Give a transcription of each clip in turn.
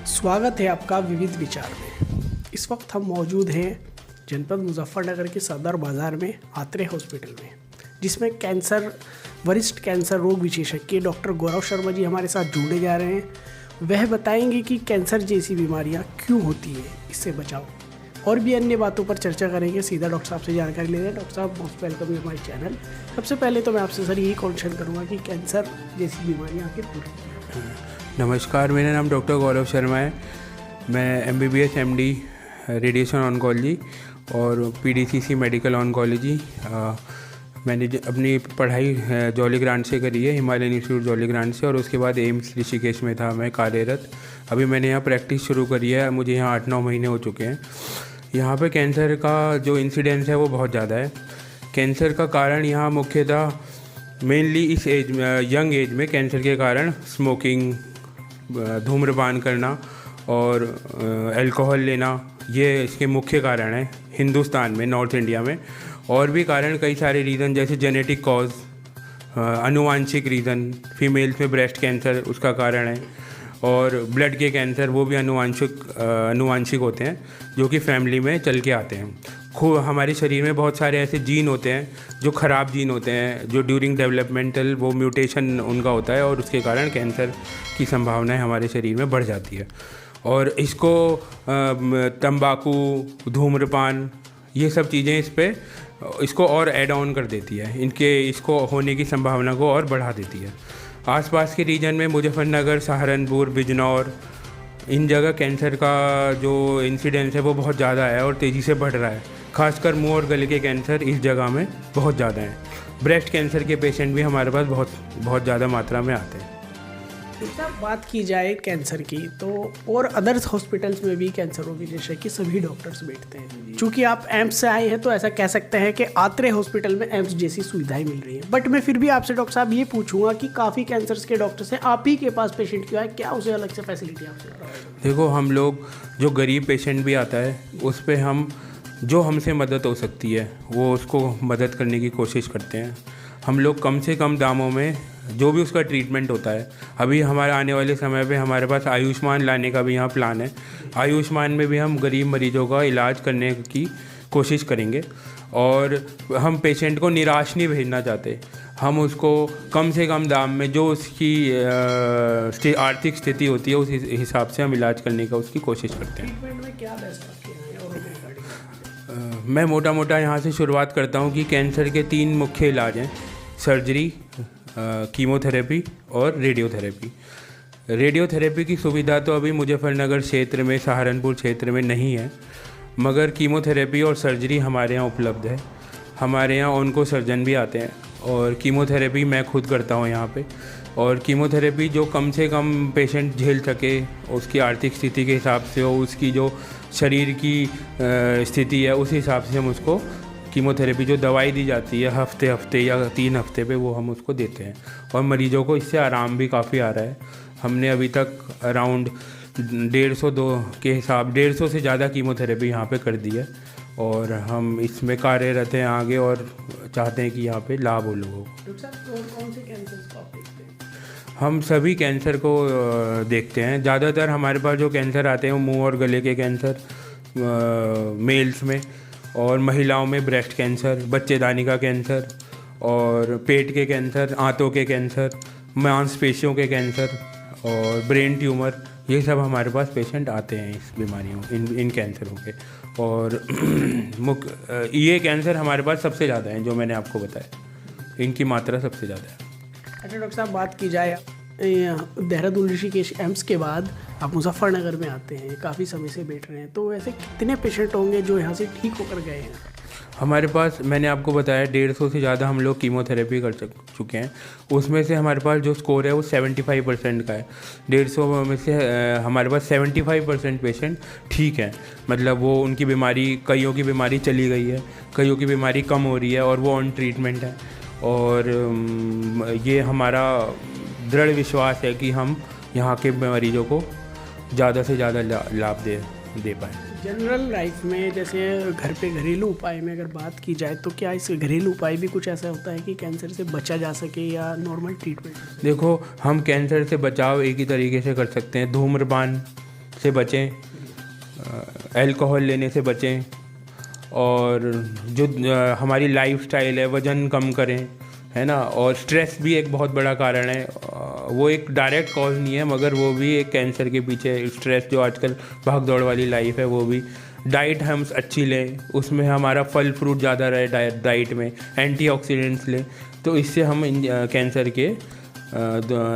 स्वागत है आपका विविध विचार में। इस वक्त हम मौजूद हैं जनपद मुजफ्फरनगर के सदर बाज़ार में आत्रे हॉस्पिटल में, जिसमें वरिष्ठ कैंसर रोग विशेषज्ञ डॉक्टर गौरव शर्मा जी हमारे साथ जुड़ने जा रहे हैं। वह बताएंगे कि कैंसर जैसी बीमारियां क्यों होती है, इससे बचाओ और भी अन्य बातों पर चर्चा करेंगे। सीधा डॉक्टर साहब से जानकारी ले रहे हैं। डॉक्टर साहब, मोस्ट वेलकम है हमारे चैनल। सबसे पहले तो मैं आपसे सर यही क्वेश्चन करूँगा कि कैंसर जैसी बीमारियाँ आखिर होती हैं। नमस्कार, मेरा नाम डॉक्टर गौरव शर्मा है। मैं MBBS MD रेडिएशन ऑन्कोलॉजी और PDCC मेडिकल ऑन्कोलॉजी मैंने अपनी पढ़ाई जॉली ग्रांट से करी है, हिमालयन इंस्टीट्यूट जॉली ग्रांट से, और उसके बाद एम्स ऋषिकेश में था मैं कार्यरत। अभी मैंने यहाँ प्रैक्टिस शुरू करी है, मुझे यहाँ 8-9 महीने हो चुके हैं। यहाँ पे कैंसर का जो इंसिडेंस है वो बहुत ज़्यादा है। कैंसर का कारण यहाँ मुख्यतः मेनली इस एज में, यंग एज में कैंसर के कारण स्मोकिंग, धूम्रपान करना और अल्कोहल लेना, ये इसके मुख्य कारण हैं हिंदुस्तान में, नॉर्थ इंडिया में। और भी कारण कई सारे रीज़न, जैसे जेनेटिक कॉज, आनुवांशिक रीज़न, फीमेल्स में ब्रेस्ट कैंसर उसका कारण है, और ब्लड के कैंसर वो भी आनुवांशिक होते हैं जो कि फैमिली में चल के आते हैं। हमारे शरीर में बहुत सारे ऐसे जीन होते हैं जो ख़राब जीन होते हैं, जो ड्यूरिंग डेवलपमेंटल वो म्यूटेशन उनका होता है, और उसके कारण कैंसर की संभावनाएं हमारे शरीर में बढ़ जाती है। और इसको तंबाकू, धूम्रपान, ये सब चीज़ें इसको और ऐड ऑन कर देती है, इसको होने की संभावना को और बढ़ा देती है। आसपास के रीजन में मुजफ्फरनगर, सहारनपुर, बिजनौर, इन जगह कैंसर का जो इंसिडेंस है वो बहुत ज़्यादा है और तेज़ी से बढ़ रहा है। खासकर मुंह और गले के कैंसर इस जगह में बहुत ज़्यादा हैं। ब्रेस्ट कैंसर के पेशेंट भी हमारे पास बहुत ज़्यादा मात्रा में आते हैं। बात की जाए कैंसर की, तो और अदर्स हॉस्पिटल्स में भी कैंसर रोग विशेषज्ञ सभी डॉक्टर्स बैठते हैं। चूँकि आप एम्स से आए हैं तो ऐसा कह सकते हैं कि आत्रे हॉस्पिटल में एम्स जैसी सुविधाएं मिल रही हैं। बट मैं फिर भी आपसे डॉक्टर साहब ये पूछूंगा कि काफ़ी कैंसर्स के डॉक्टर्स हैं, आप ही के पास पेशेंट क्यों आए, क्या उसे अलग से फैसिलिटी आपसे? देखो, हम लोग जो गरीब पेशेंट भी आता है उस पर हम जो हमसे मदद हो सकती है वो उसको मदद करने की कोशिश करते हैं। हम लोग कम से कम दामों में जो भी उसका ट्रीटमेंट होता है, अभी हमारे आने वाले समय पे हमारे पास आयुष्मान लाने का भी यहाँ प्लान है। आयुष्मान में भी हम गरीब मरीजों का इलाज करने की कोशिश करेंगे, और हम पेशेंट को निराश नहीं भेजना चाहते। हम उसको कम से कम दाम में जो उसकी आर्थिक स्थिति होती है उस हिसाब से हम इलाज करने का उसकी कोशिश करते हैं। ट्रीटमेंट में क्या बेस्ट आपके हैं और मैं मोटा यहाँ से शुरुआत करता हूँ कि कैंसर के 3 मुख्य इलाज हैं: सर्जरी, कीमोथेरेपी और रेडियोथेरेपी। रेडियोथेरेपी की सुविधा तो अभी मुजफ्फरनगर क्षेत्र में, सहारनपुर क्षेत्र में नहीं है, मगर कीमोथेरेपी और सर्जरी हमारे यहाँ उपलब्ध है। हमारे यहाँ ऑन्को सर्जन भी आते हैं, और कीमोथेरेपी मैं खुद करता हूँ यहाँ पे। और कीमोथेरेपी जो कम से कम पेशेंट झेल सके, उसकी आर्थिक स्थिति के हिसाब से हो, उसकी जो शरीर की स्थिति है उस हिसाब से हम उसको कीमोथेरेपी जो दवाई दी जाती है हफ्ते या 3 हफ्ते पे, वो हम उसको देते हैं। और मरीजों को इससे आराम भी काफ़ी आ रहा है। हमने अभी तक अराउंड 150 से ज़्यादा कीमोथेरेपी यहाँ पे कर दी है, और हम इसमें कार्यरत हैं आगे और चाहते हैं कि यहाँ पे लाभ हो लोगों को। कौन से कैंसर को आप देखते हैं? हम सभी कैंसर को देखते हैं। ज़्यादातर हमारे पास जो कैंसर आते हैं वो मुँह और गले के कैंसर मेल्स में, और महिलाओं में ब्रेस्ट कैंसर, बच्चेदानी का कैंसर, और पेट के कैंसर, आंतों के कैंसर, मांसपेशियों के कैंसर और ब्रेन ट्यूमर, ये सब हमारे पास पेशेंट आते हैं इस बीमारियों, इन कैंसरों के। और ये कैंसर हमारे पास सबसे ज़्यादा हैं, जो मैंने आपको बताया, इनकी मात्रा सबसे ज़्यादा है। अच्छा डॉक्टर साहब, बात की जाए देहरादून ऋषिकेश एम्स के बाद आप मुजफ्फरनगर में आते हैं, काफ़ी समय से बैठ रहे हैं, तो ऐसे कितने पेशेंट होंगे जो यहाँ से ठीक होकर गए हैं? हमारे पास, मैंने आपको बताया, 150 से ज़्यादा हम लोग कीमोथेरेपी कर चुके हैं। उसमें से हमारे पास जो स्कोर है वो 75% का है। 150 में से हमारे पास 75% पेशेंट ठीक है, मतलब वो उनकी बीमारी, कईयों की बीमारी चली गई है, कईयों की बीमारी कम हो रही है और वो ऑन ट्रीटमेंट है। और ये हमारा दृढ़ विश्वास है कि हम यहाँ के मरीजों को ज़्यादा से ज़्यादा लाभ दे पाएँ। जनरल लाइफ में, जैसे घर पे घरेलू उपाय में अगर बात की जाए, तो क्या इस घरेलू उपाय भी कुछ ऐसा होता है कि कैंसर से बचा जा सके, या नॉर्मल ट्रीटमेंट? देखो, हम कैंसर से बचाव एक ही तरीके से कर सकते हैं। धूम्रपान से बचें, अल्कोहल लेने से बचें, और जो हमारी लाइफस्टाइल है वज़न कम करें, है ना। और स्ट्रेस भी एक बहुत बड़ा कारण है, वो एक डायरेक्ट कॉज नहीं है मगर वो भी एक कैंसर के पीछे स्ट्रेस, जो आजकल भाग दौड़ वाली लाइफ है वो भी। डाइट हम अच्छी लें, उसमें हमारा फल फ्रूट ज़्यादा रहे डाइट में, एंटीऑक्सीडेंट्स लें, तो इससे हम कैंसर के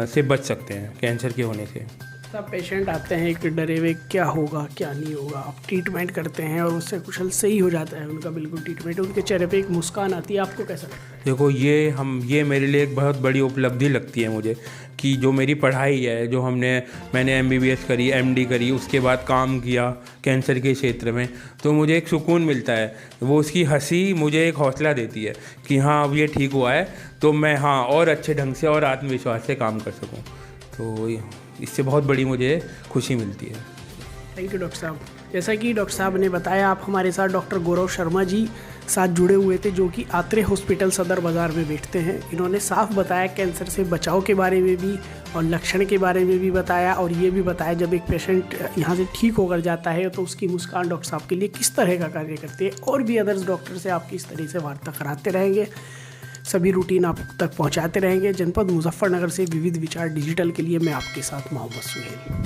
से बच सकते हैं, कैंसर के होने से। सब पेशेंट आते हैं कि डरे हुए क्या होगा क्या नहीं होगा, आप ट्रीटमेंट करते हैं और उससे कुशल सही हो जाता है उनका बिल्कुल ट्रीटमेंट, उनके चेहरे पे एक मुस्कान आती है, आपको कैसा लगता है? देखो ये मेरे लिए एक बहुत बड़ी उपलब्धि लगती है मुझे, कि जो मेरी पढ़ाई है, जो मैंने MBBS करी, MD करी, उसके बाद काम किया कैंसर के क्षेत्र में, तो मुझे एक सुकून मिलता है। वो उसकी हंसी मुझे एक हौसला देती है कि हाँ अब ये ठीक हुआ है, तो मैं हाँ और अच्छे ढंग से और आत्मविश्वास से काम कर सकूँ, तो इससे बहुत बड़ी मुझे खुशी मिलती है। थैंक यू डॉक्टर साहब। जैसा कि डॉक्टर साहब ने बताया, आप हमारे साथ डॉक्टर गौरव शर्मा जी साथ जुड़े हुए थे, जो कि आत्रे हॉस्पिटल सदर बाज़ार में बैठते हैं। इन्होंने साफ बताया कैंसर से बचाव के बारे में भी और लक्षण के बारे में भी बताया, और ये भी बताया जब एक पेशेंट यहाँ से ठीक होकर जाता है तो उसकी मुस्कान डॉक्टर साहब के लिए किस तरह का कार्य करती है। और भी अदर्स डॉक्टर से आपकी इस तरह से वार्ता कराते रहेंगे, सभी रूटीन आप तक पहुँचाते रहेंगे। जनपद मुजफ्फरनगर से विविध विचार डिजिटल के लिए मैं आपके साथ मोहम्मद सुहेल।